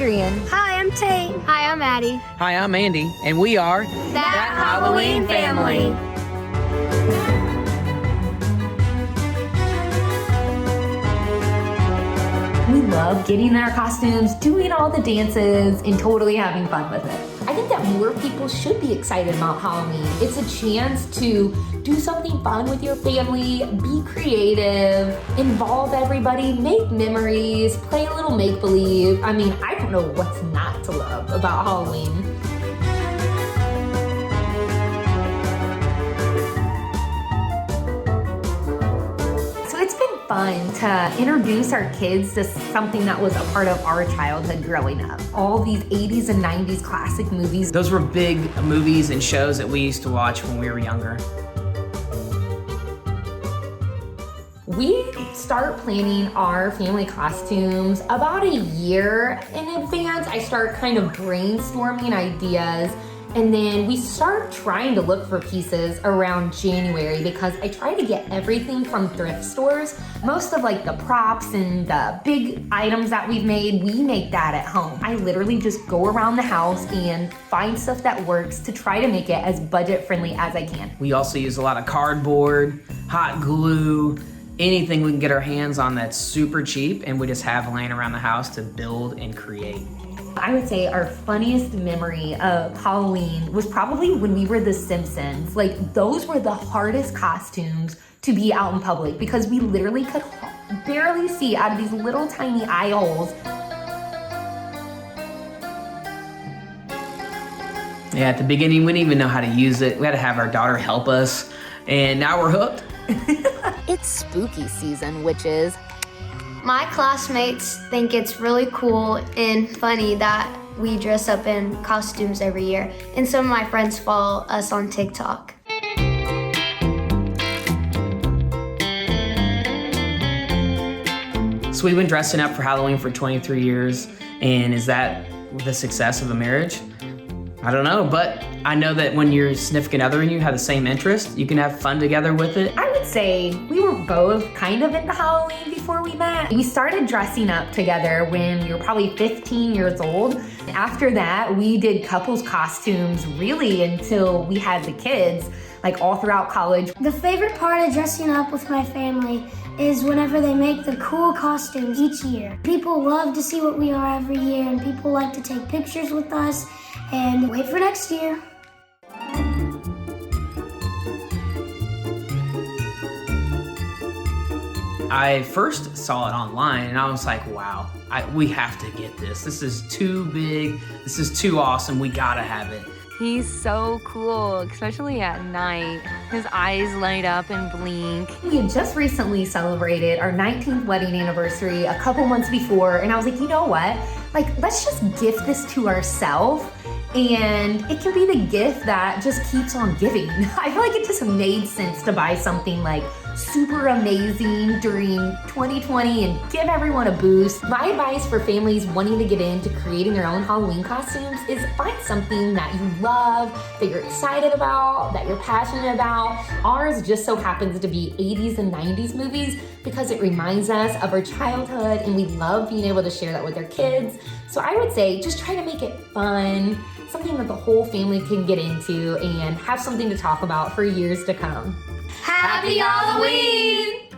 Adrian. Hi, I'm Tate. Hi, I'm Addie. Hi, I'm Andy, and we are That Halloween Family. We love getting in our costumes, doing all the dances, and totally having fun with it. I think that more people should be excited about Halloween. It's a chance to do something fun with your family, be creative, involve everybody, make memories, play a little make-believe. I mean, I don't know what's not to love about Halloween. Fun to introduce our kids to something that was a part of our childhood growing up. All these 80s and 90s classic movies. Those were big movies and shows that we used to watch when we were younger. We start planning our family costumes about a year in advance. I start kind of brainstorming ideas. And then we start trying to look for pieces around January because I try to get everything from thrift stores. Most of like the props and the big items that we've made, we make that at home. I literally just go around the house and find stuff that works to try to make it as budget friendly as I can. We also use a lot of cardboard, hot glue, anything we can get our hands on that's super cheap and we just have laying around the house to build and create. I would say our funniest memory of Halloween was probably when we were the Simpsons. Like, those were the hardest costumes to be out in public because we literally could barely see out of these little tiny eye holes. Yeah, at the beginning, we didn't even know how to use it. We had to have our daughter help us, and now we're hooked. It's spooky season, witches. My classmates think it's really cool and funny that we dress up in costumes every year, and some of my friends follow us on TikTok. So we've been dressing up for Halloween for 23 years, and is that the success of a marriage? I don't know, but I know that when your significant other and you have the same interest, you can have fun together with it. I would say we were both kind of into Halloween before we met. We started dressing up together when we were probably 15 years old. After that, we did couples costumes really until we had the kids, like all throughout college. The favorite part of dressing up with my family is whenever they make the cool costumes each year. People love to see what we are every year, and people like to take pictures with us and wait for next year. I first saw it online and I was like, wow, we have to get this. This is too big. This is too awesome. We gotta have it. He's so cool, especially at night. His eyes light up and blink. We had just recently celebrated our 19th wedding anniversary a couple months before, and I was like, you know what? Like, let's just gift this to ourselves, and it can be the gift that just keeps on giving. I feel like it just made sense to buy something like super amazing during 2020 and give everyone a boost. My advice for families wanting to get into creating their own Halloween costumes is find something that you love, that you're excited about, that you're passionate about. Ours just so happens to be 80s and 90s movies because it reminds us of our childhood and we love being able to share that with our kids. So I would say just try to make it fun, something that the whole family can get into and have something to talk about for years to come. Happy Halloween!